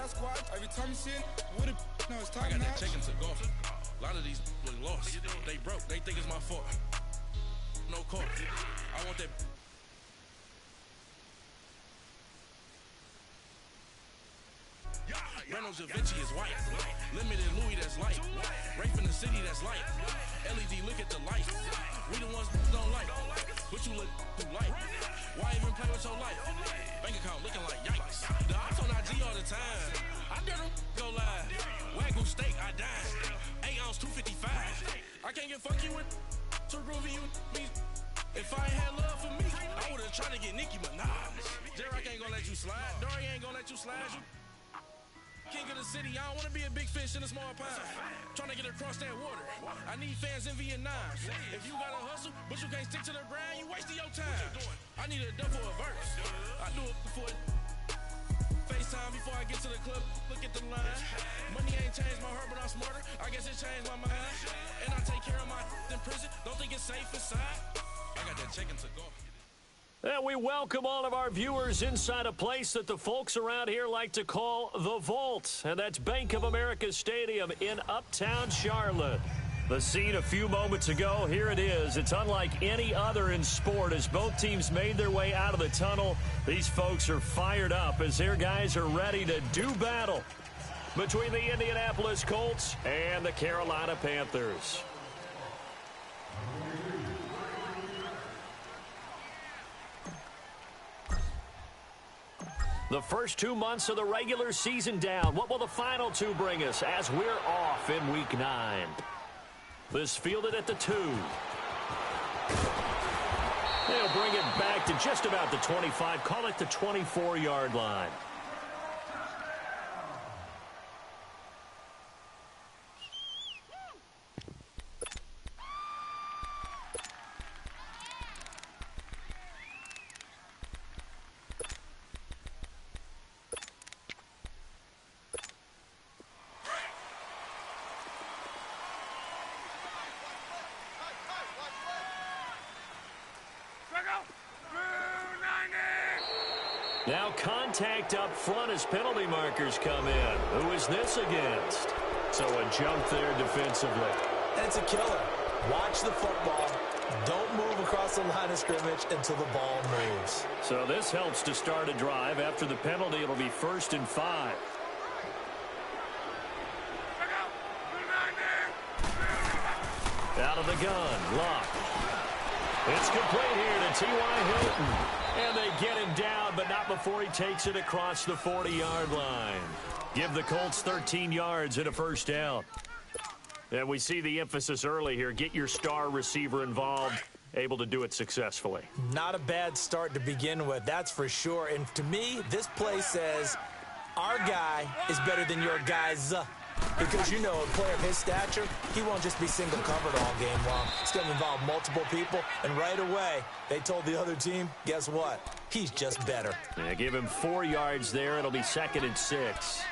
squad. Every time you see it, what a no, it's top I got notch. that check into golf. A lot of these lost. They broke. They think it's my fault. No call. I want that. Reynolds Da Vinci is white. Limited Louis that's light. Rape in the city that's light. LED look at the light. We the ones don't like. But you look too light. Why even play with your life? Bank account looking like yikes. The ops on IG all the time. I dare them go live. Wagyu steak, I dine. 8 ounce 255. I can't get funky with too groovy you me. If I ain't had love for me, I would've tried to get Nicki Minaj. J-Rock ain't gonna let you slide. Dory ain't gonna let you slide. You king of the city, I don't wanna be a big fish in a small pond. Trying to get across that water. I need fans in Vietnam. If you gotta hustle, but you can't stick to the grind, you wasting your time. I need a dub for a verse. I do it before FaceTime before I get to the club. Look at the line. Money ain't changed my heart, but I'm smarter. I guess it changed my mind. And I take care of my in prison. Don't think it's safe inside. I got that chicken to go. And we welcome all of our viewers inside a place that the folks around here like to call the Vault. And that's Bank of America Stadium in Uptown Charlotte. The scene a few moments ago, here it is. It's unlike any other in sport as both teams made their way out of the tunnel. These folks are fired up as their guys are ready to do battle between the Indianapolis Colts and the Carolina Panthers. The first 2 months of the regular season down. What will the final 2 bring us as we're off in Week 9? This fielded at the 2. They'll bring it back to just about the 25. Call it the 24-yard line. Now contact up front as penalty markers come in. Who is this against? So a jump there defensively. That's a killer. Watch the football. Don't move across the line of scrimmage until the ball moves. So this helps to start a drive. After the penalty, it'll be 1st and 5. Out of the gun, Luck. It's complete here to T.Y. Hilton. And they get him down, but not before he takes it across the 40-yard line. Give the Colts 13 yards and a first down. And we see the emphasis early here. Get your star receiver involved, able to do it successfully. Not a bad start to begin with, that's for sure. And to me, this play says our guy is better than your guy's. Because, you know, a player of his stature, he won't just be single covered all game long. It's going to involve multiple people. And right away, they told the other team, guess what? He's just better. Yeah, give him 4 yards there. It'll be 2nd and 6.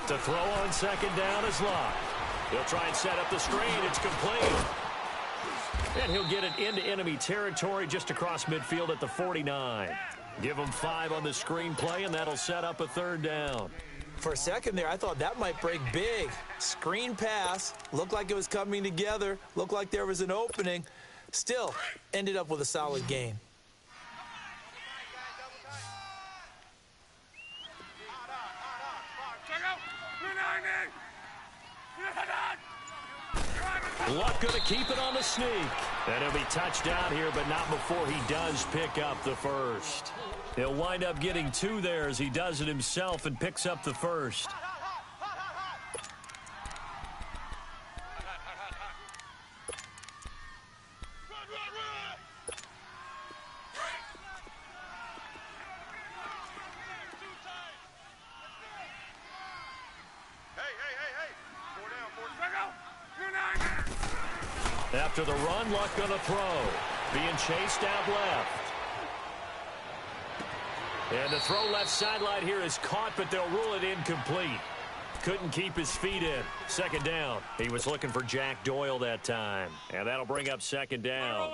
To throw on 2nd down is Locke. He'll try and set up the screen. It's complete. And he'll get it into enemy territory just across midfield at the 49. Give him 5 on the screen play, and that'll set up a 3rd down. For a second there, I thought that might break big. Screen pass. Looked like it was coming together. Looked like there was an opening. Still, ended up with a solid gain. Luck going to keep it on the sneak. And he'll be touched down here, but not before he does pick up the first. He'll wind up getting 2 there as he does it himself and picks up the first. After the run, Luck going to throw. Being chased out left. And the throw left sideline here is caught, but they'll rule it incomplete. Couldn't keep his feet in. Second down. He was looking for Jack Doyle that time. And that'll bring up second down.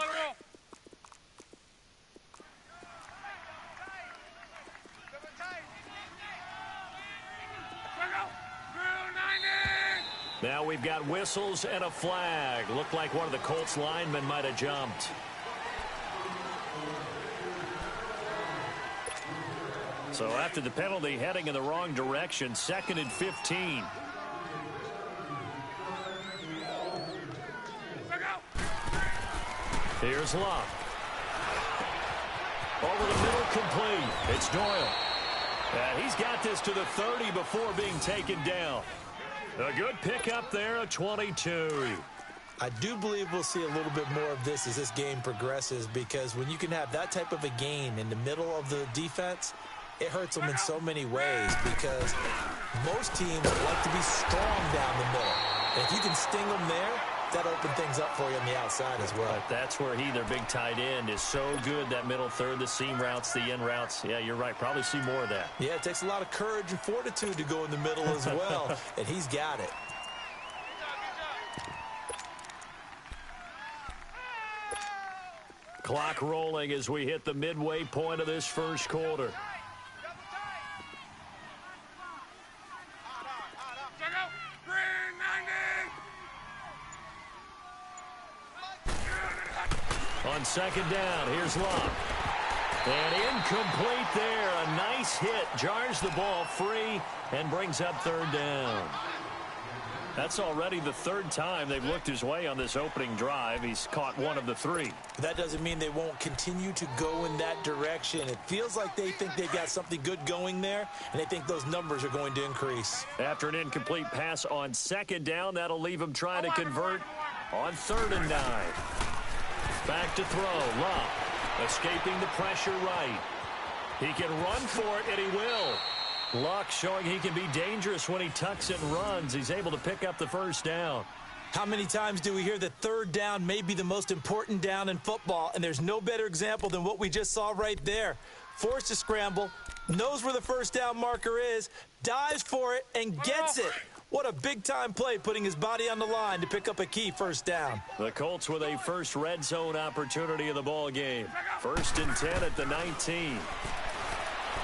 Now we've got whistles and a flag. Looked like one of the Colts linemen might have jumped. So after the penalty, heading in the wrong direction, 2nd and 15. Here's Luck. Over the middle, complete. It's Doyle. And he's got this to the 30 before being taken down. A good pickup there, a 22. I do believe we'll see a little bit more of this as this game progresses, because when you can have that type of a game in the middle of the defense, it hurts them in so many ways, because most teams like to be strong down the middle. And if you can sting them there, that opens things up for you on the outside as well. But that's where their big tight end, is so good, that middle third, the seam routes, the in routes. Yeah, you're right. Probably see more of that. Yeah, it takes a lot of courage and fortitude to go in the middle as well, and he's got it. Clock rolling as we hit the midway point of this first quarter. On second down, here's Luck. And incomplete there. A nice hit. Jars the ball free and brings up third down. That's already the third time they've looked his way on this opening drive. He's caught one of the three. That doesn't mean they won't continue to go in that direction. It feels like they think they've got something good going there, and they think those numbers are going to increase. After an incomplete pass on second down, that'll leave him trying to convert on 3rd and 9. Back to throw. Luck escaping the pressure right. He can run for it, and he will. Luck showing he can be dangerous when he tucks and runs. He's able to pick up the first down. How many times do we hear that third down may be the most important down in football? And there's no better example than what we just saw right there. Forced to scramble, knows where the first down marker is, dives for it, and gets it. What a big-time play, putting his body on the line to pick up a key first down. The Colts with a first red zone opportunity of the ball game. 1st and 10 at the 19.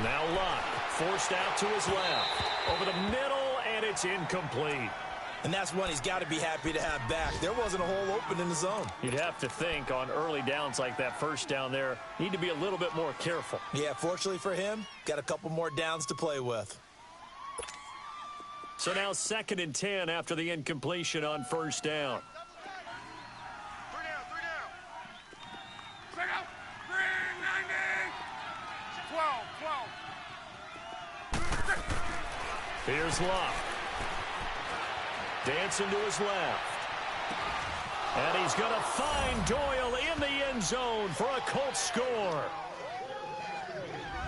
Now Luck forced out to his left. Over the middle, and it's incomplete. And that's one he's got to be happy to have back. There wasn't a hole open in the zone. You'd have to think on early downs like that first down there, need to be a little bit more careful. Yeah, fortunately for him, got a couple more downs to play with. So now 2nd and 10 after the incompletion on first down. 12. Here's Luck. Dancing to his left. And he's going to find Doyle in the end zone for a Colts score.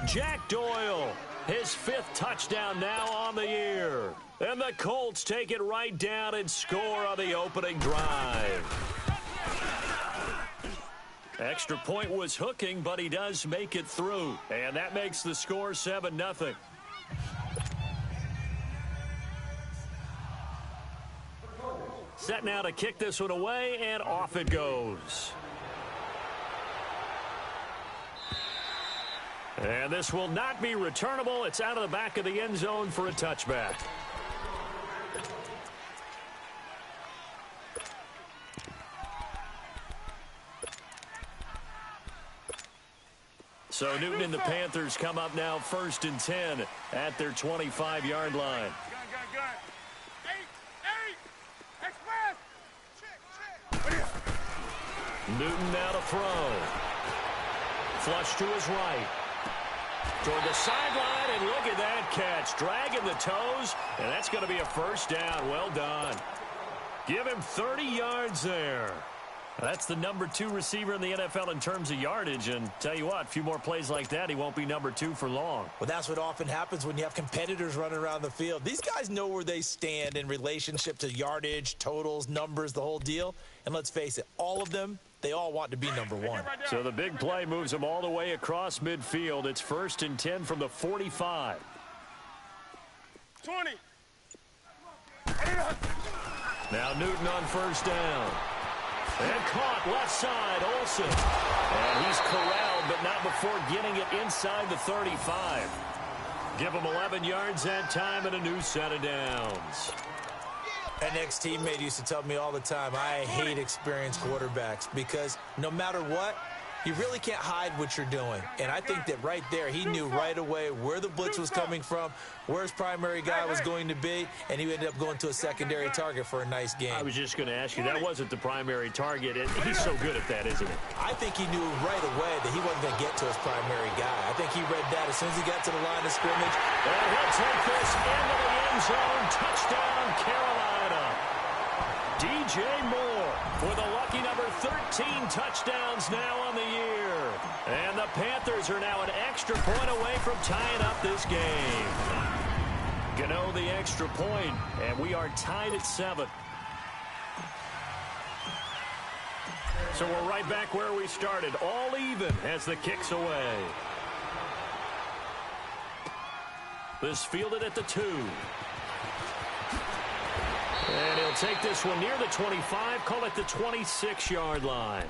Jack Doyle, his 5th touchdown now on the year. And the Colts take it right down and score on the opening drive. Extra point was hooking, but he does make it through. And that makes the score 7-0. Set now to kick this one away, and off it goes. And this will not be returnable. It's out of the back of the end zone for a touchback. So Newton and the Panthers come up now 1st and 10 at their 25-yard line. Newton now to throw. Flush to his right. Toward the sideline, and look at that catch. Dragging the toes, and that's going to be a first down. Well done. Give him 30 yards there. That's the number 2 receiver in the NFL in terms of yardage, and tell you what, a few more plays like that, he won't be number 2 for long. Well, that's what often happens when you have competitors running around the field. These guys know where they stand in relationship to yardage, totals, numbers, the whole deal. And let's face it, all of them They all want to be number one. So the big play moves them all the way across midfield. It's 1st and 10 from the 45. 20. Now Newton on 1st down. And caught left side, Olsen. And he's corralled, but not before getting it inside the 35. Give him 11 yards that time and a new set of downs. An ex-teammate used to tell me all the time, I hate experienced quarterbacks because no matter what, you really can't hide what you're doing. And I think that right there, he knew right away where the blitz was coming from, where his primary guy was going to be, and he ended up going to a secondary target for a nice game. I was just going to ask you, that wasn't the primary target. He's so good at that, isn't he? I think he knew right away that he wasn't going to get to his primary guy. I think he read that as soon as he got to the line of scrimmage. And he'll take this into the end zone. Touchdown, Carolina. DJ Moore for the lucky number 13 touchdowns now on the year. And the Panthers are now an extra point away from tying up this game. Gano the extra point, and we are tied at 7. So we're right back where we started, all even as the kick's away. This fielded at the 2. And he'll take this one near the 25, call it the 26-yard line.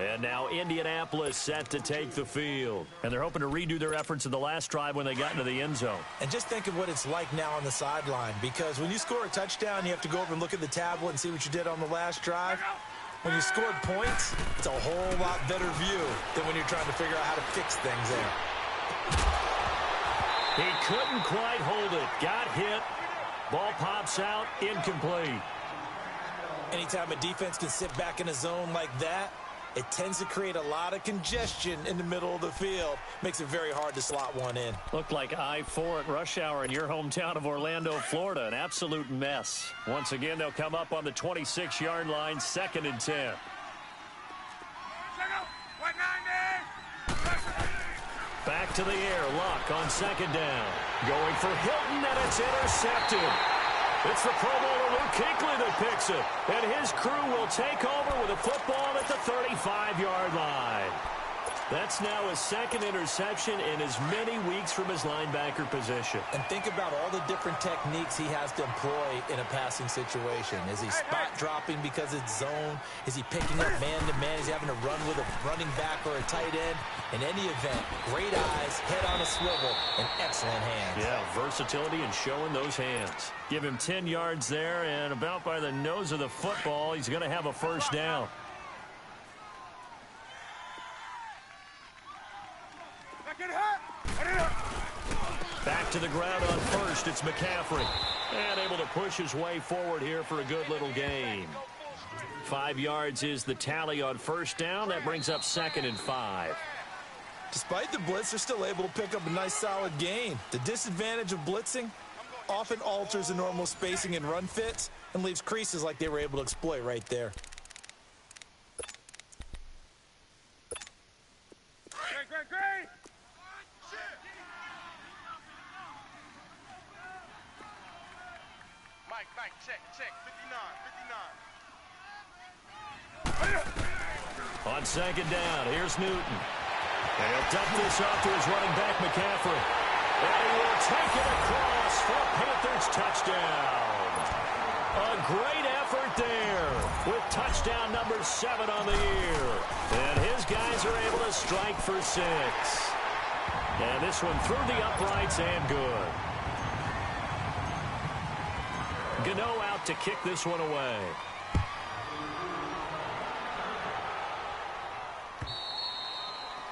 And now Indianapolis set to take the field. And they're hoping to redo their efforts in the last drive when they got into the end zone. And just think of what it's like now on the sideline, because when you score a touchdown, you have to go over and look at the tablet and see what you did on the last drive. When you scored points, it's a whole lot better view than when you're trying to figure out how to fix things there. He couldn't quite hold it. Got hit. Ball pops out, incomplete. Anytime a defense can sit back in a zone like that, it tends to create a lot of congestion in the middle of the field. Makes it very hard to slot one in. Looked like I-4 at rush hour in your hometown of Orlando, Florida. An absolute mess. Once again, they'll come up on the 26-yard line, 2nd and 10. Back to the air, Luck on 2nd down. Going for Hilton, and it's intercepted. It's the Pro Bowler Luke Kuechly that picks it. And his crew will take over with a football at the 35-yard line. That's now his 2nd interception in as many weeks from his linebacker position. And think about all the different techniques he has to employ in a passing situation. Is he spot dropping because it's zone? Is he picking up man-to-man? Is he having to run with a running back or a tight end? In any event, great eyes, head on a swivel, and excellent hands. Yeah, versatility and showing those hands. Give him 10 yards there, and about by the nose of the football, he's going to have a 1st down. Back to the ground on 1st, it's McCaffrey. And able to push his way forward here for a good little gain. 5 yards is the tally on 1st down. That brings up 2nd and 5. Despite the blitz, they're still able to pick up a nice solid gain. The disadvantage of blitzing often alters the normal spacing and run fits and leaves creases like they were able to exploit right there. Great. Mike, check, 59. On 2nd down, here's Newton. And he'll dump this off to his running back, McCaffrey. And he will take it across for a Panthers touchdown. A great effort there with touchdown number 7 on the year. And his guys are able to strike for 6. And this one through the uprights and good. Gano out to kick this one away.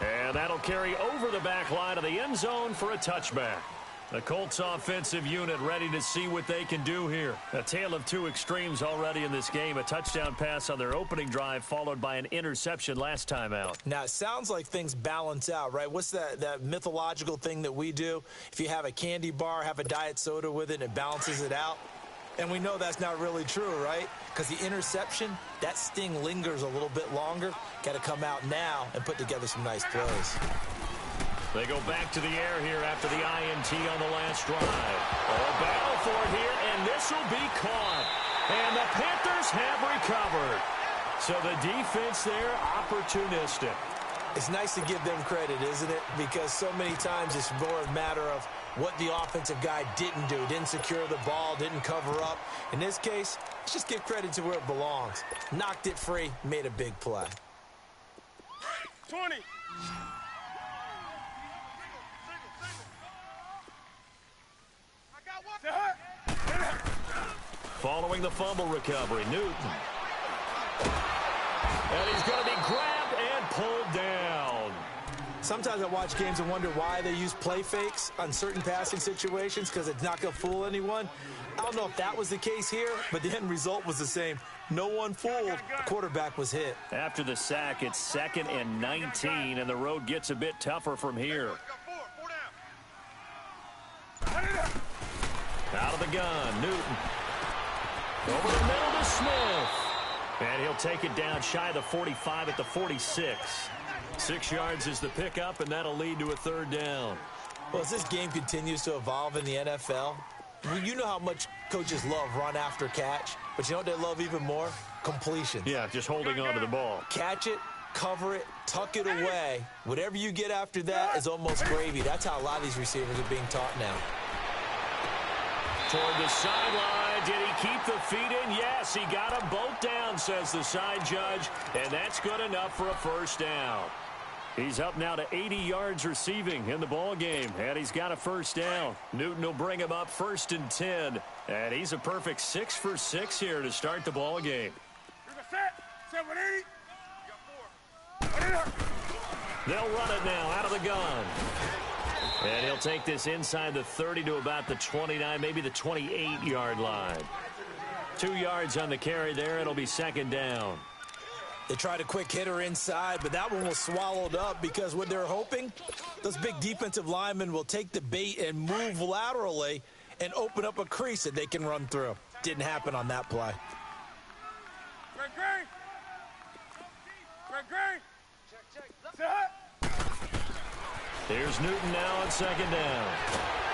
And that'll carry over the back line of the end zone for a touchback. The Colts offensive unit ready to see what they can do here. A tale of two extremes already in this game. A touchdown pass on their opening drive followed by an interception last time out. Now, it sounds like things balance out, right? What's that mythological thing that we do? If you have a candy bar, have a diet soda with it, and it balances it out. And we know that's not really true, right? Because the interception, that sting lingers a little bit longer. Got to come out now and put together some nice plays. They go back to the air here after the INT on the last drive. A battle for it here, and this will be caught. And the Panthers have recovered. So the defense there, opportunistic. It's nice to give them credit, isn't it? Because so many times it's more a matter of what the offensive guy didn't do. Didn't secure the ball, didn't cover up. In this case, let's just give credit to where it belongs. Knocked it free, made a big play. 20. Following the fumble recovery, Newton. And he's going to be grabbed and pulled down. Sometimes I watch games and wonder why they use play fakes on certain passing situations because it's not going to fool anyone. I don't know if that was the case here, but the end result was the same. No one fooled. The quarterback was hit. After the sack, it's 2nd and 19, and the road gets a bit tougher from here. Out of the gun, Newton. Over the middle to Smith. And he'll take it down shy of the 45 at the 46. 6 yards is the pickup, and that'll lead to a 3rd down. Well, as this game continues to evolve in the NFL, you know how much coaches love run after catch, but you know what they love even more? Completions. Yeah, just holding on to the ball. Catch it, cover it, tuck it away. Whatever you get after that is almost gravy. That's how a lot of these receivers are being taught now. Toward the sideline. Did he keep the feet in? Yes, he got them both down, says the side judge, and that's good enough for a 1st down. He's up now to 80 yards receiving in the ball game, and he's got a 1st down. Newton will bring him up 1st and 10, and he's a perfect 6 for 6 here to start the ball game. They'll run it now out of the gun. And he'll take this inside the 30 to about the 29, maybe the 28-yard line. 2 yards on the carry there. It'll be 2nd down. They tried a quick hitter inside, but that one was swallowed up because what they're hoping, those big defensive linemen will take the bait and move laterally and open up a crease that they can run through. Didn't happen on that play. Here's Newton now on 2nd down.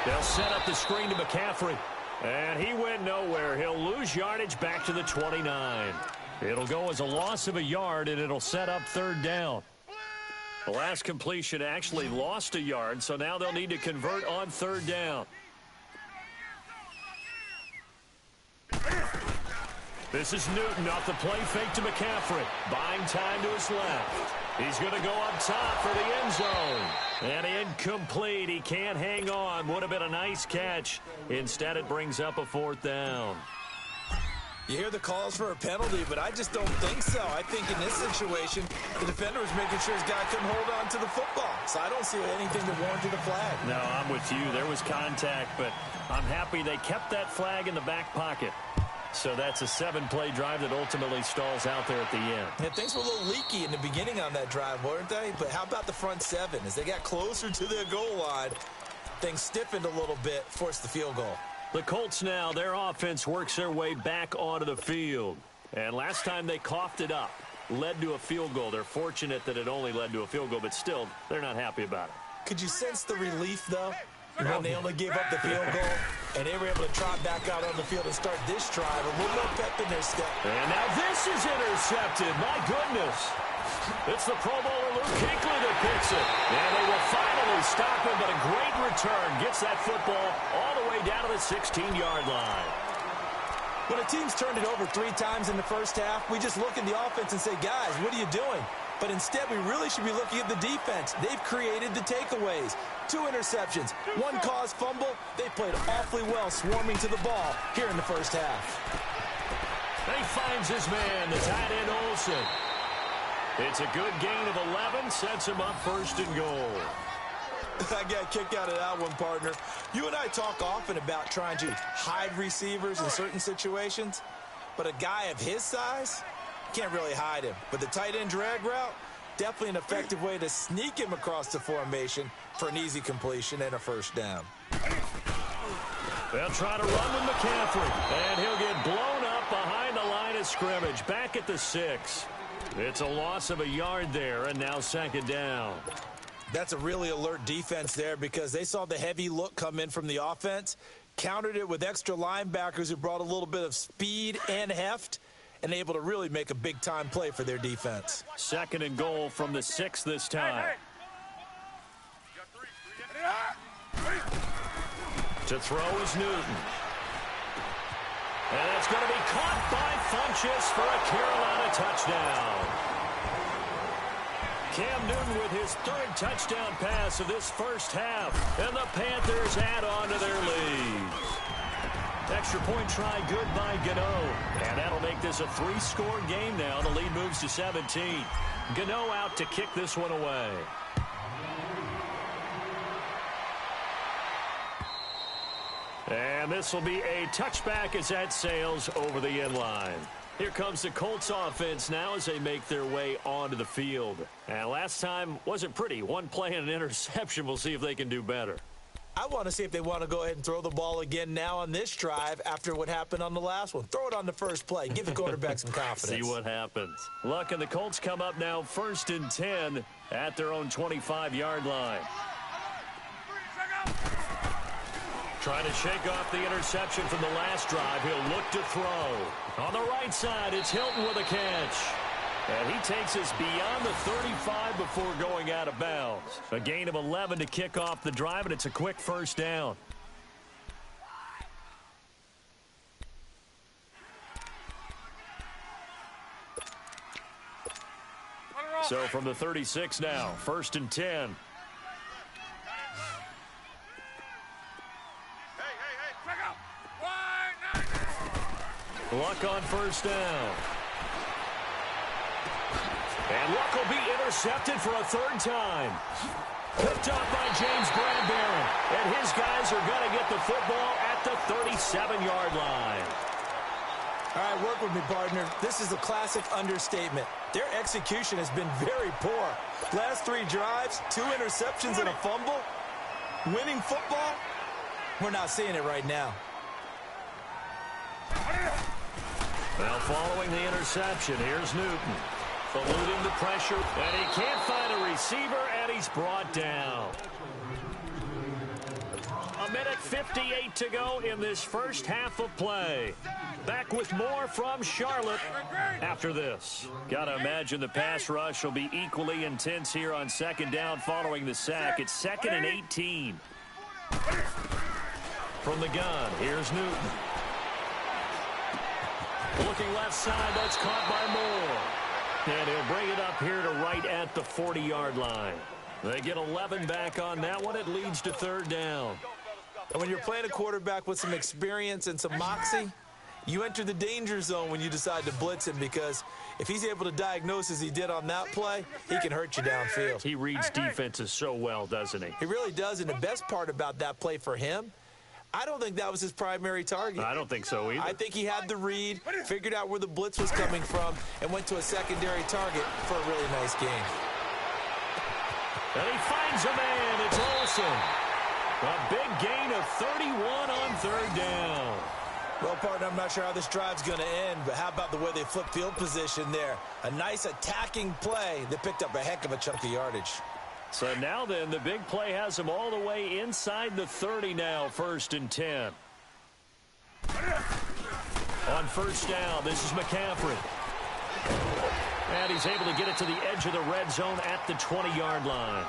They'll set up the screen to McCaffrey. And he went nowhere. He'll lose yardage back to the 29. It'll go as a loss of a yard, and it'll set up 3rd down. The last completion actually lost a yard, so now they'll need to convert on 3rd down. This is Newton off the play fake to McCaffrey. Buying time to his left. He's going to go up top for the end zone. And incomplete. He can't hang on. Would have been a nice catch. Instead, it brings up a 4th down. You hear the calls for a penalty, but I just don't think so. I think in this situation, the defender was making sure his guy couldn't hold on to the football. So I don't see anything that warranted a flag. No, I'm with you. There was contact, but I'm happy they kept that flag in the back pocket. So that's a 7-play drive that ultimately stalls out there at the end. Yeah, things were a little leaky in the beginning on that drive, weren't they? But how about the front 7? As they got closer to their goal line, things stiffened a little bit, forced the field goal. The Colts now, their offense works their way back onto the field. And last time they coughed it up, led to a field goal. They're fortunate that it only led to a field goal, but still, they're not happy about it. Could you sense the relief, though? When they only gave up the field goal, and they were able to trot back out on the field and start this drive. A little more pep in their step. And now this is intercepted. My goodness. It's the Pro Bowler Luke Kuechly that picks it. And they will finally stop him, but a great return. Gets that football all the way down to the 16-yard line. When a team's turned it over 3 times in the first half, we just look at the offense and say, guys, what are you doing? But instead, we really should be looking at the defense. They've created the takeaways. 2 interceptions, 1 caused fumble. They played awfully well swarming to the ball here in the first half. He finds his man, the tight end Olsen. It's a good gain of 11, sets him up 1st and goal. I got a kick out of that one, partner. You and I talk often about trying to hide receivers in certain situations, but a guy of his size can't really hide him. But the tight end drag route, definitely an effective way to sneak him across the formation for an easy completion and a 1st down. They'll try to run with McCaffrey, and he'll get blown up behind the line of scrimmage, back at the 6. It's a loss of a yard there, and now 2nd down. That's a really alert defense there because they saw the heavy look come in from the offense, countered it with extra linebackers who brought a little bit of speed and heft, and able to really make a big-time play for their defense. 2nd and goal from the 6 this time. To throw is Newton. And it's going to be caught by Funchess for a Carolina touchdown. Cam Newton with his 3rd touchdown pass of this first half. And the Panthers add on to their lead. Extra point try good by Gano. And that'll make this a 3-score game now. The lead moves to 17. Gano out to kick this one away. And this will be a touchback as that sails over the end line. Here comes the Colts offense now as they make their way onto the field. And last time wasn't pretty. One play and an interception. We'll see if they can do better. I want to see if they want to go ahead and throw the ball again now on this drive after what happened on the last one. Throw it on the first play. Give the quarterback some confidence. See what happens. Luck and the Colts come up now 1st and 10 at their own 25-yard line. Trying to shake off the interception from the last drive. He'll look to throw. On the right side, it's Hilton with a catch. And he takes us beyond the 35 before going out of bounds. A gain of 11 to kick off the drive, and it's a quick first down. So from the 36 now, 1st and 10. Luck on first down. And Luck will be intercepted for a 3rd time. Picked up by James Bradbury. And his guys are going to get the football at the 37-yard line. All right, work with me, partner. This is a classic understatement. Their execution has been very poor. Last 3 drives, 2 interceptions and a fumble. Winning football? We're not seeing it right now. Well, following the interception, here's Newton. Eluding the pressure, and he can't find a receiver, and he's brought down. 1:58 to go in this first half of play. Back with more from Charlotte after this. Got to imagine the pass rush will be equally intense here on 2nd down following the sack. It's 2nd and 18. From the gun, here's Newton. Looking left side, that's caught by Moore. And he'll bring it up here to right at the 40-yard line. They get 11 back on that one. It leads to 3rd down. And when you're playing a quarterback with some experience and some moxie, you enter the danger zone when you decide to blitz him, because if he's able to diagnose as he did on that play, he can hurt you downfield. He reads defenses so well, doesn't he? He really does, and the best part about that play for him, I don't think that was his primary target. I don't think so either. I think he had the read, figured out where the blitz was coming from, and went to a secondary target for a really nice game. And he finds a man. It's Olsen. A big gain of 31 on 3rd down. Well, partner, I'm not sure how this drive's going to end, but how about the way they flipped field position there? A nice attacking play that picked up a heck of a chunk of yardage. So now then, the big play has him all the way inside the 30 now, 1st and 10. On first down, this is McCaffrey. And he's able to get it to the edge of the red zone at the 20-yard line.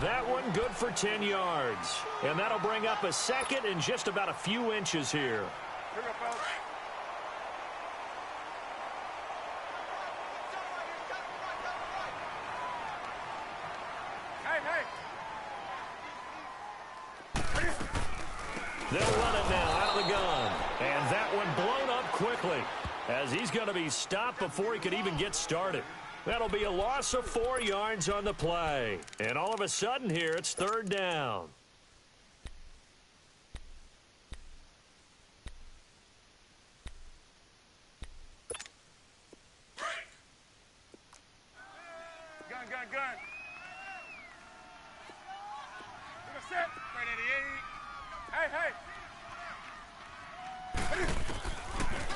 That one good for 10 yards. And that'll bring up a 2nd and just about a few inches here. They'll run it now out of the gun. And that one blown up quickly as he's going to be stopped before he could even get started. That'll be a loss of 4 yards on the play. And all of a sudden here, it's 3rd down. Gun. Set. Right 88. Hey.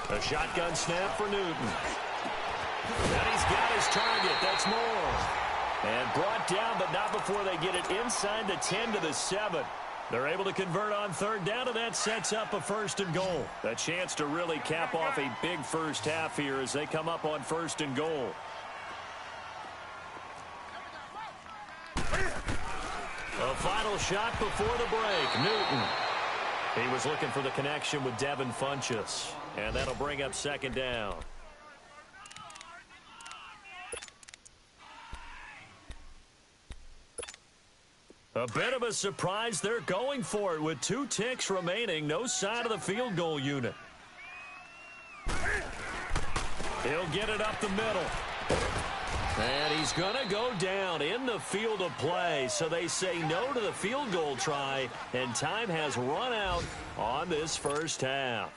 A shotgun snap for Newton. And he's got his target. That's Moore. And brought down, but not before they get it inside the 10 to the 7. They're able to convert on third down, and that sets up a 1st and goal. A chance to really cap off a big first half here as they come up on 1st and goal. A final shot before the break. Newton. He was looking for the connection with Devin Funchess, and that'll bring up 2nd down. A bit of a surprise. They're going for it with 2 ticks remaining. No sign of the field goal unit. He'll get it up the middle. And he's going to go down in the field of play. So they say no to the field goal try, and time has run out on this first half.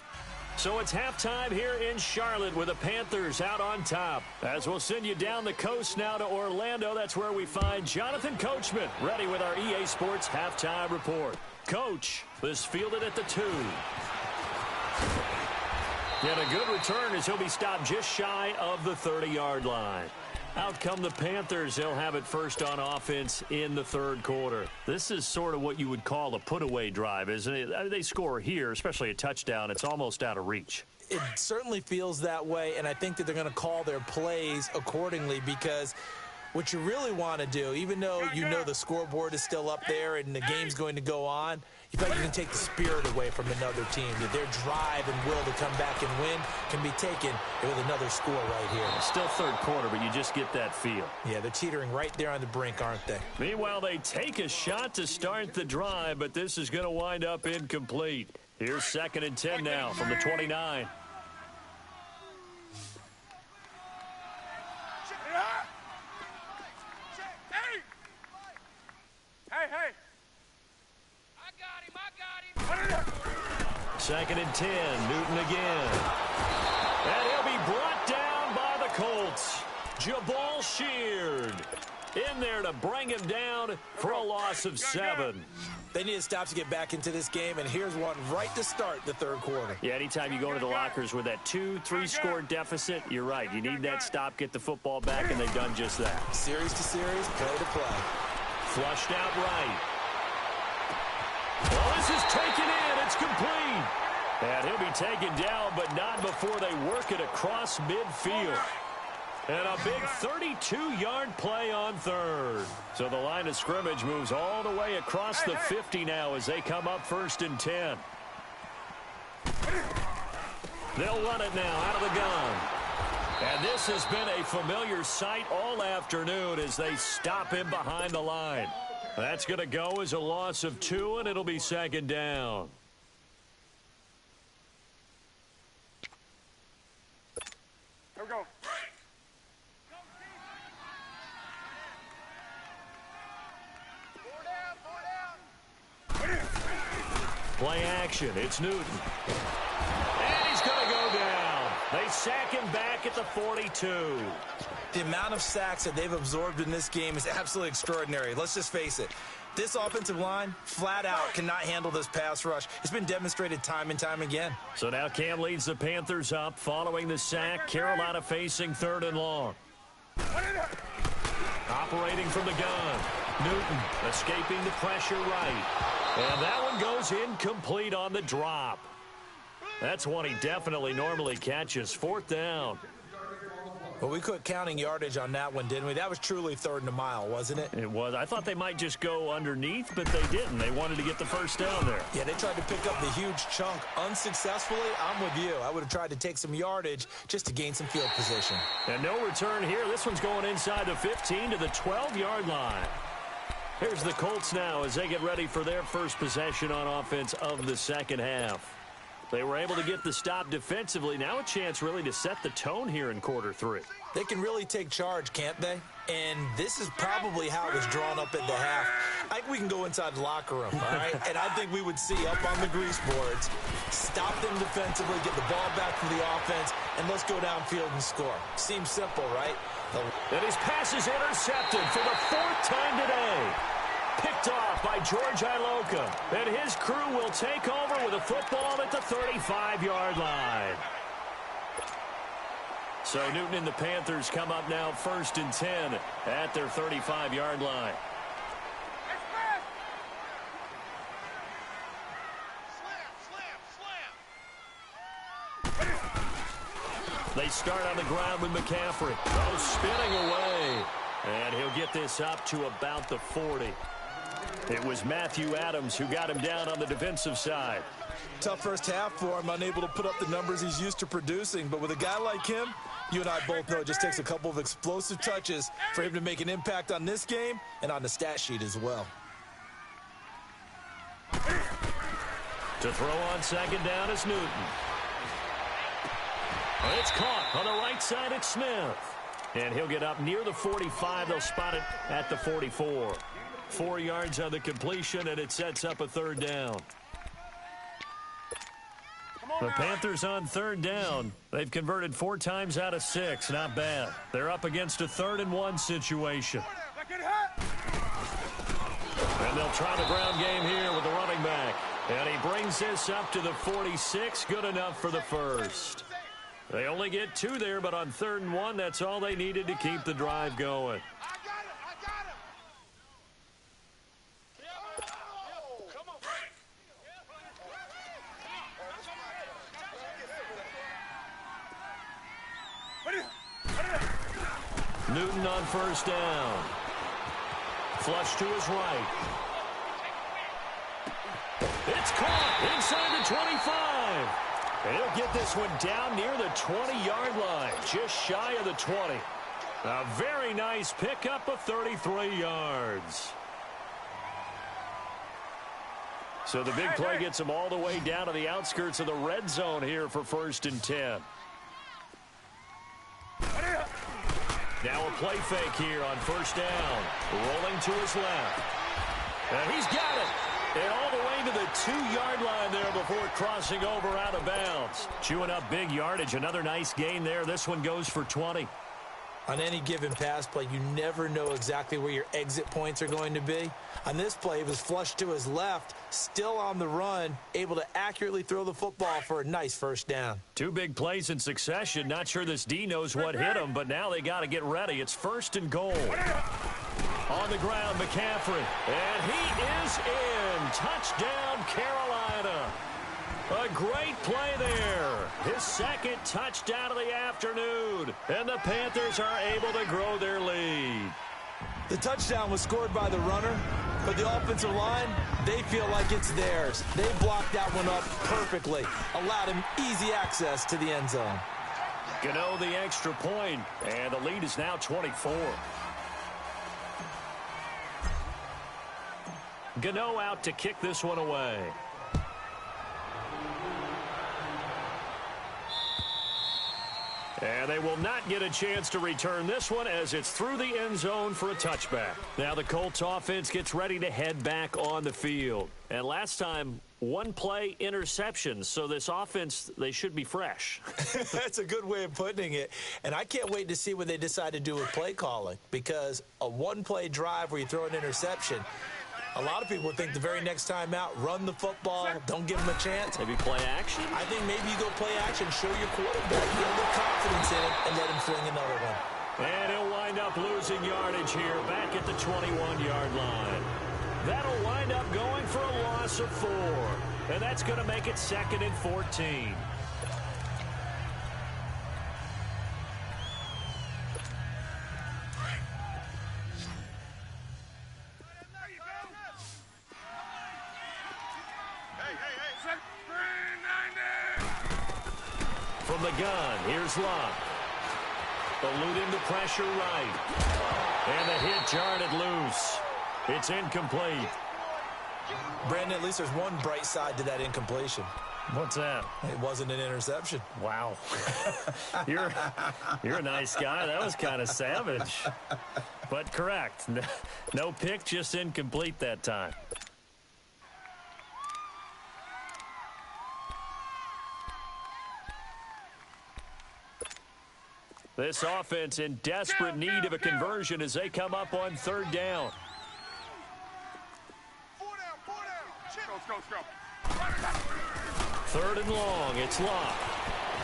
So it's halftime here in Charlotte with the Panthers out on top. As we'll send you down the coast now to Orlando, that's where we find Jonathan Coachman ready with our EA Sports halftime report. Coach, this fielded at the 2. And a good return as he'll be stopped just shy of the 30-yard line. Out come the Panthers. They'll have it first on offense in the 3rd quarter. This is sort of what you would call a put-away drive, isn't it? I mean, they score here, especially a touchdown. It's almost out of reach. It certainly feels that way, and I think that they're going to call their plays accordingly because what you really want to do, even though you know the scoreboard is still up there and the game's going to go on, you feel like you can take the spirit away from another team. That their drive and will to come back and win can be taken with another score right here. It's still 3rd quarter, but you just get that feel. Yeah, they're teetering right there on the brink, aren't they? Meanwhile, they take a shot to start the drive, but this is going to wind up incomplete. Here's 2nd and 10 now from the 29. Hey. 2nd and 10. Newton again. And he'll be brought down by the Colts. Jabal Sheard in there to bring him down for a loss of 7. They need a stop to get back into this game, and here's one right to start the 3rd quarter. Yeah, anytime you go into the lockers with that 2-3 score deficit, you're right. You need that stop, get the football back, and they've done just that. Series to series, play to play. Flushed out right. Well, this is taken in. It's complete. And he'll be taken down, but not before they work it across midfield. And a big 32-yard play on 3rd. So the line of scrimmage moves all the way across the 50 now as they come up 1st and 10. They'll run it now out of the gun. And this has been a familiar sight all afternoon as they stop him behind the line. That's going to go as a loss of 2, and it'll be 2nd down. Here we go. Play action. It's Newton. And he's going to go down. They sack him back at the 42. The amount of sacks that they've absorbed in this game is absolutely extraordinary. Let's just face it. This offensive line, flat out, cannot handle this pass rush. It's been demonstrated time and time again. So now Cam leads the Panthers up following the sack. Carolina facing 3rd and long. Operating from the gun. Newton escaping the pressure right. And that one goes incomplete on the drop. That's one he definitely normally catches. 4th down. Well, we quit counting yardage on that one, didn't we? That was truly 3rd and a mile, wasn't it? It was. I thought they might just go underneath, but they didn't. They wanted to get the 1st down there. Yeah, they tried to pick up the huge chunk unsuccessfully. I'm with you. I would have tried to take some yardage just to gain some field position. And no return here. This one's going inside the 15 to the 12-yard line. Here's the Colts now as they get ready for their first possession on offense of the 2nd half. They were able to get the stop defensively. Now a chance really to set the tone here in quarter 3. They can really take charge, can't they? And this is probably how it was drawn up at the half. I think we can go inside the locker room, all right? And I think we would see up on the grease boards, stop them defensively, get the ball back for the offense, and let's go downfield and score. Seems simple, right? And his pass is intercepted for the 4th time today. Picked off by George Iloka. And his crew will take over with a football at the 35-yard line. So Newton and the Panthers come up now 1st and 10 at their 35-yard line. They start on the ground with McCaffrey. Oh, spinning away. And he'll get this up to about the 40. It was Matthew Adams who got him down on the defensive side. Tough first half for him, unable to put up the numbers he's used to producing. But with a guy like him, you and I both know it just takes a couple of explosive touches for him to make an impact on this game and on the stat sheet as well. To throw on second down is Newton. It's caught on the right side. It's Smith. And he'll get up near the 45. They'll spot it at the 44. 4 yards on the completion, and it sets up a third down. The Panthers on third down. They've converted 4 times out of 6. Not bad. They're up against a 3rd and 1 situation. And they'll try the ground game here with the running back. And he brings this up to the 46. Good enough for the first. They only get 2 there, but on 3rd and 1, that's all they needed to keep the drive going. Newton on first down. Flush to his right. It's caught inside the 25. And he'll get this one down near the 20-yard line, just shy of the 20. A very nice pickup of 33 yards. So the big play gets him all the way down to the outskirts of the red zone here for 1st and 10. Now a play fake here on first down. Rolling to his left. And he's got it. And all the way to the 2-yard line there before crossing over out of bounds. Chewing up big yardage. Another nice gain there. This one goes for 20. On any given pass play, you never know exactly where your exit points are going to be. On this play, he was flushed to his left, still on the run, able to accurately throw the football for a nice first down. 2 big plays in succession. Not sure this D knows what hit him, but now they got to get ready. It's 1st and goal. On the ground, McCaffrey. And he is in. Touchdown, Carolina. A great play there. His 2nd touchdown of the afternoon. And the Panthers are able to grow their lead. The touchdown was scored by the runner, but the offensive line, they feel like it's theirs. They blocked that one up perfectly. Allowed him easy access to the end zone. Gano the extra point, and the lead is now 24. Gano out to kick this one away. And they will not get a chance to return this one as it's through the end zone for a touchback. Now the Colts offense gets ready to head back on the field. And last time, 1 play interception. So this offense, they should be fresh. That's a good way of putting it. And I can't wait to see what they decide to do with play calling. Because a 1-play drive where you throw an interception, a lot of people would think the very next time out, run the football, don't give them a chance. Maybe play action? I think maybe you go play action, show your quarterback, get a little confidence in it, and let him fling another one. And he'll wind up losing yardage here back at the 21-yard line. That'll wind up going for a loss of 4. And that's going to make it 2nd and 14. From the gun, here's Locke. Eluding the pressure right. And the hit jarred it loose. It's incomplete. Brandon, at least there's one bright side to that incompletion. What's that? It wasn't an interception. Wow. You're a nice guy. That was kind of savage. But correct. No pick, just incomplete that time. This offense in desperate need of a conversion as they come up on 3rd down. 3rd and long. It's Locke.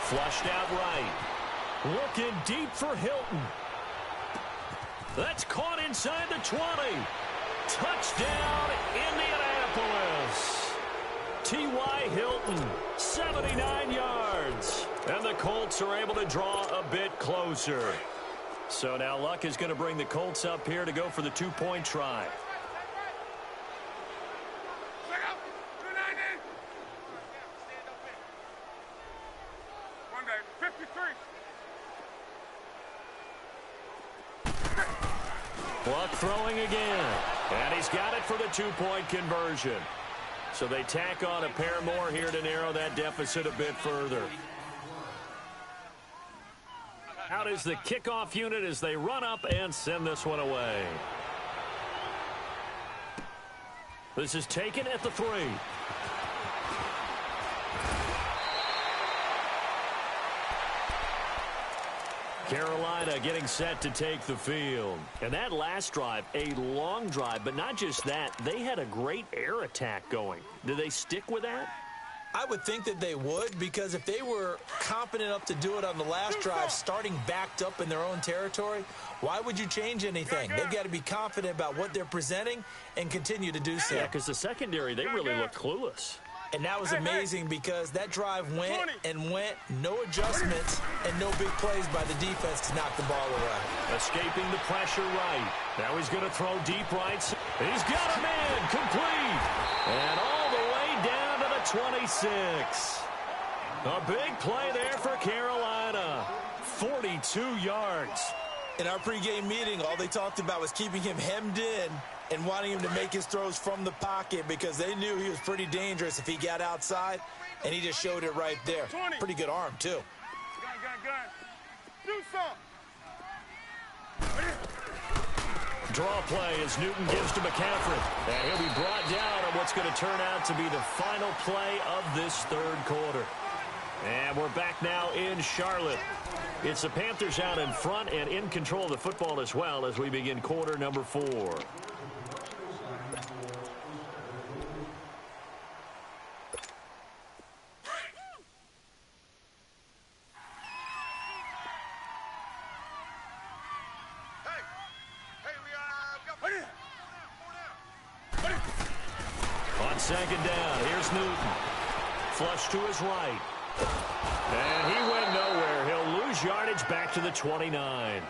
Flushed out right. Looking deep for Hilton. That's caught inside the 20. Touchdown, Indianapolis. T.Y. Hilton, 79 yards. And the Colts are able to draw a bit closer. So now Luck is going to bring the Colts up here to go for the two-point try. Luck throwing again. And he's got it for the two-point conversion. So they tack on a pair more here to narrow that deficit a bit further. Out is the kickoff unit as they run up and send this one away. This is taken at the 3. Carolina getting set to take the field. And that last drive, a long drive, but not just that, they had a great air attack going. Do they stick with that? I would think that they would, because if they were confident enough to do it on the last drive, starting backed up in their own territory, why would you change anything? They've got to be confident about what they're presenting and continue to do so. Yeah, because the secondary, they really look clueless. And that was amazing because that drive went and went, no adjustments, and no big plays by the defense to knock the ball away. Escaping the pressure right. Now he's going to throw deep right. He's got a man complete. And all the way down to the 26. A big play there for Carolina. 42 yards. In our pregame meeting, all they talked about was keeping him hemmed in and wanting him to make his throws from the pocket because they knew he was pretty dangerous if he got outside, and he just showed it right there. Pretty good arm, too. Gun. Do some. Draw play as Newton gives to McCaffrey. And he'll be brought down on what's going to turn out to be the final play of this third quarter. And we're back now in Charlotte. It's the Panthers out in front and in control of the football as well as we begin quarter number 4. On second down, here's Newton. Flush to his right. And he went nowhere. He'll lose yardage back to the 29.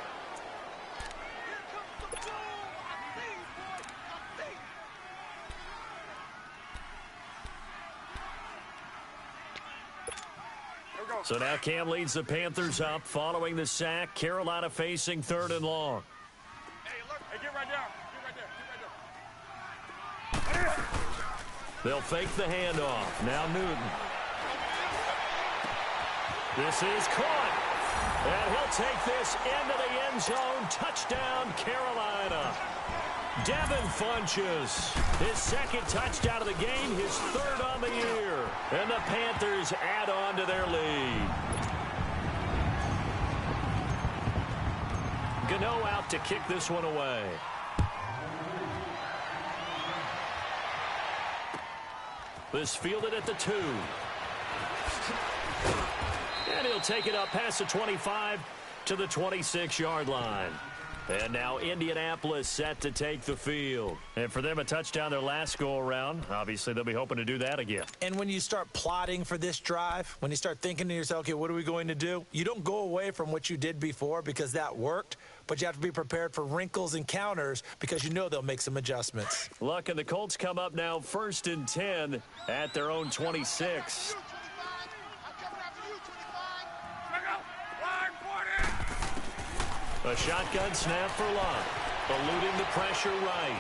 So now Cam leads the Panthers up following the sack. Carolina facing 3rd and long. Hey, get right down. Get right there. They'll fake the handoff. Now Newton. This is caught. And he'll take this into the end zone. Touchdown, Carolina. Devin Funches. His second touchdown of the game, his 3rd on the year. And the Panthers add on to their lead. Gano out to kick this one away. This fielded at the 2. And he'll take it up past the 25 to the 26-yard line. And now Indianapolis set to take the field. And for them, a touchdown their last go-around. Obviously, they'll be hoping to do that again. And when you start plotting for this drive, when you start thinking to yourself, okay, what are we going to do? You don't go away from what you did before because that worked, but you have to be prepared for wrinkles and counters because you know they'll make some adjustments. Luck and the Colts come up now 1st and 10 at their own 26. A shotgun snap for Luck. Eluding the pressure right.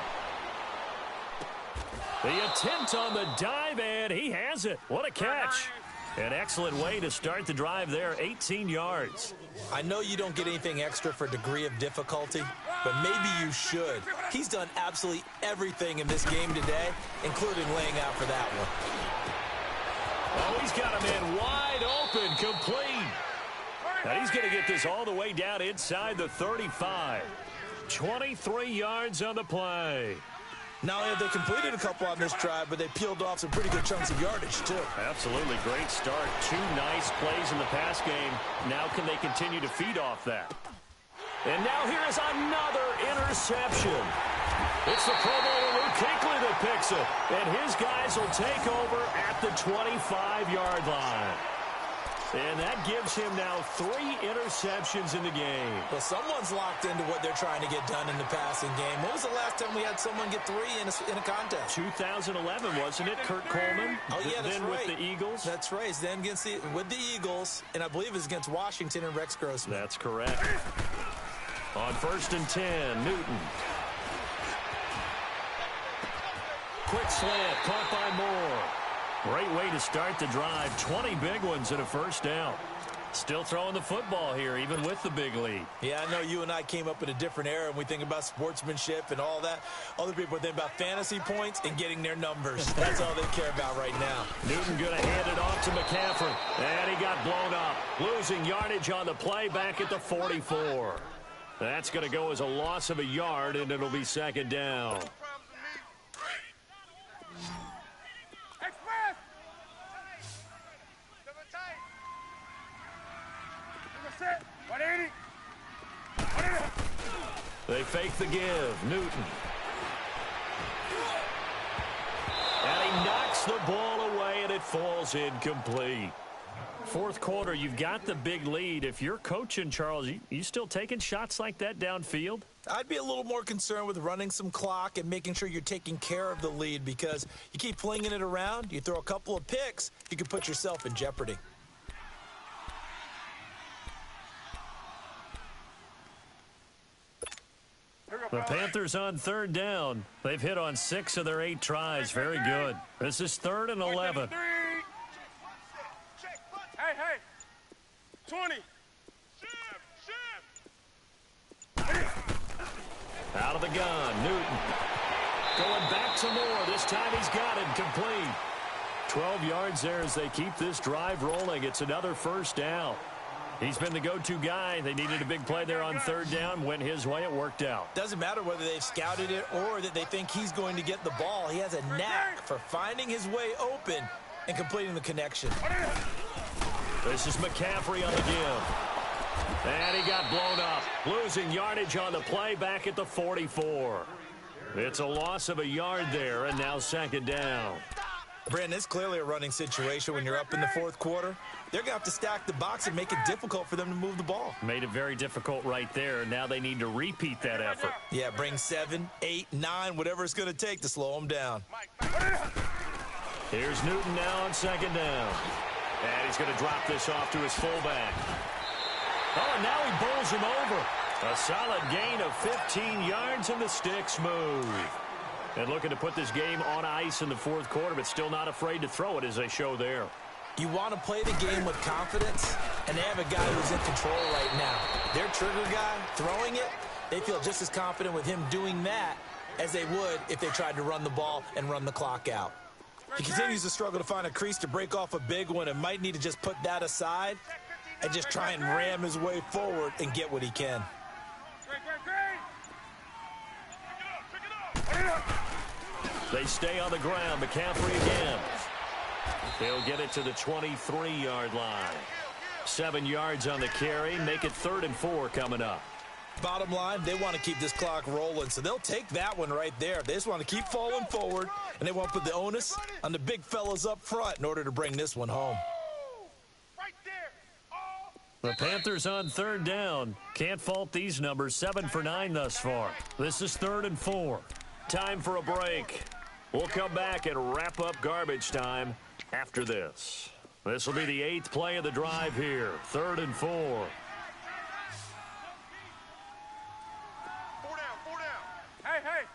The attempt on the dive, and he has it. What a catch. An excellent way to start the drive there, 18 yards. I know you don't get anything extra for degree of difficulty, but maybe you should. He's done absolutely everything in this game today, including laying out for that one. Oh, he's got him in wide open, complete. And he's going to get this all the way down inside the 35. 23 yards on the play. Not only have they completed a couple on this drive, but they peeled off some pretty good chunks of yardage, too. Absolutely. Great start. 2 nice plays in the pass game. Now can they continue to feed off that? And now here is another interception. It's the Pro Bowler Luke Kuechly that picks it. And his guys will take over at the 25-yard line. And that gives him now 3 interceptions in the game. Well, someone's locked into what they're trying to get done in the passing game. When was the last time we had someone get 3 in a contest? 2011, wasn't it? Kurt Coleman. Oh, yeah, that's then right. with the Eagles. That's right. Then with the Eagles, and I believe it's against Washington and Rex Grossman. That's correct. On 1st and 10, Newton. Quick slant, caught by Moore. Great way to start the drive. 20 big ones and a first down. Still throwing the football here, even with the big lead. Yeah, I know you and I came up in a different era, and we think about sportsmanship and all that. Other people think about fantasy points and getting their numbers. That's all they care about right now. Newton going to hand it off to McCaffrey. And he got blown up. Losing yardage on the play back at the 44. That's going to go as a loss of a yard, and it'll be 2nd down. They fake the give. Newton. And he knocks the ball away, and it falls incomplete. 4th quarter, you've got the big lead. If you're coaching, Charles, you still taking shots like that downfield? I'd be a little more concerned with running some clock and making sure you're taking care of the lead, because you keep flinging it around, you throw a couple of picks, you can put yourself in jeopardy. The Panthers on 3rd down. They've hit on 6 of their 8 tries. Very good. This is 3rd and 11. Hey. 20. Out of the gun, Newton. Going back to Moore. This time he's got it complete. 12 yards there as they keep this drive rolling. It's another first down. He's been the go-to guy. They needed a big play there on 3rd down. Went his way. It worked out. Doesn't matter whether they've scouted it or that they think he's going to get the ball. He has a knack for finding his way open and completing the connection. This is McCaffrey on the give. And he got blown up. Losing yardage on the play back at the 44. It's a loss of a yard there, and now 2nd down. Brandon, it's clearly a running situation when you're up in the 4th quarter. They're going to have to stack the box and make it difficult for them to move the ball. Made it very difficult right there. Now they need to repeat that effort. Yeah, bring 7, 8, 9, whatever it's going to take to slow them down. Here's Newton now on 2nd down. And he's going to drop this off to his fullback. Oh, and now he bowls him over. A solid gain of 15 yards, and the sticks move. And looking to put this game on ice in the 4th quarter, but still not afraid to throw it as they show there. You want to play the game with confidence, and they have a guy who's in control right now. Their trigger guy throwing it, they feel just as confident with him doing that as they would if they tried to run the ball and run the clock out. He continues to struggle to find a crease to break off a big one and might need to just put that aside and just try and ram his way forward and get what he can. They stay on the ground. McCaffrey again. He'll get it to the 23-yard line. 7 yards on the carry. Make it 3rd and 4 coming up. Bottom line, they want to keep this clock rolling, so they'll take that one right there. They just want to keep falling forward, and they want to put the onus on the big fellas up front in order to bring this one home. The Panthers on 3rd down. Can't fault these numbers. 7 for 9 thus far. This is 3rd and 4. Time for a break. We'll come back and wrap up garbage time after this. This will be the 8th play of the drive here. 3rd and 4. 4 down. Hey.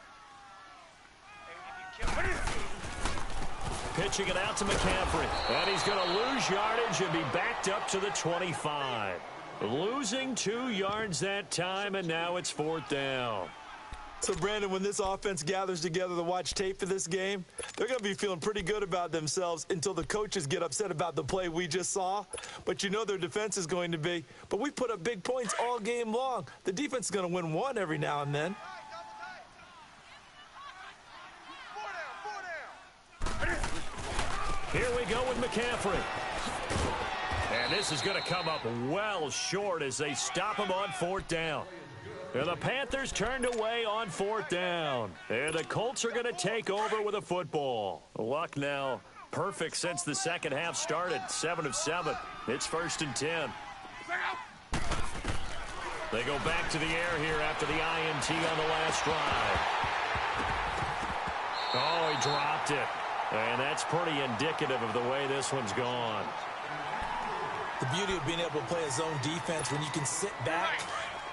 Pitching it out to McCaffrey. And he's going to lose yardage and be backed up to the 25. Losing 2 yards that time, and now it's 4th down. So, Brandon, when this offense gathers together to watch tape for this game, they're going to be feeling pretty good about themselves until the coaches get upset about the play we just saw. But you know their defense is going to be. But we put up big points all game long. The defense is going to win one every now and then. 4 down. Here we go with McCaffrey. And this is going to come up well short as they stop him on 4th down. And the Panthers turned away on 4th down. And the Colts are going to take over with a football. Luck now Perfect since the second half started. 7 of 7. It's 1st and 10. They go back to the air here after the INT on the last drive. Oh, he dropped it. And that's pretty indicative of the way this one's gone. The beauty of being able to play a zone defense when you can sit back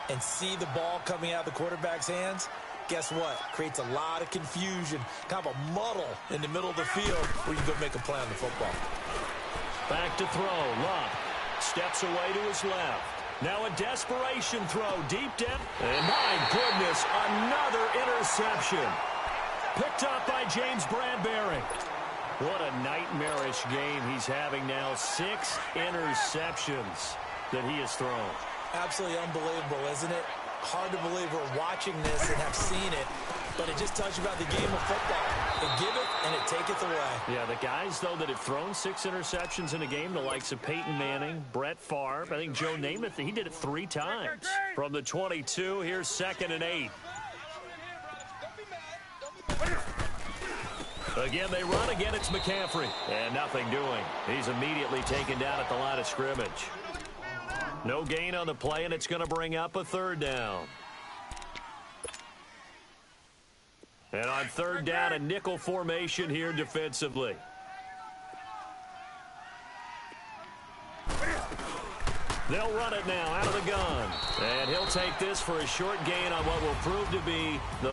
and see the ball coming out of the quarterback's hands, guess what? Creates a lot of confusion, kind of a muddle in the middle of the field where you can go make a play on the football. Back to throw. Luck steps away to his left. Now a desperation throw deep down. And my goodness, another interception. Picked up by James Bradbury. What a nightmarish game he's having now. 6 interceptions that he has thrown. Absolutely unbelievable, isn't it? Hard to believe we're watching this and have seen it, but it just tells you about the game of football. It give it and it taketh away. Yeah, the guys, though, that have thrown 6 interceptions in a game, the likes of Peyton Manning, Brett Favre, I think Joe Namath, he did it 3 times. From the 22, here's 2nd and 8. Again, they run. Again, it's McCaffrey. And nothing doing. He's immediately taken down at the line of scrimmage. No gain on the play, and it's going to bring up a 3rd down. And on 3rd down, a nickel formation here defensively. They'll run it now out of the gun. And he'll take this for a short gain on what will prove to be the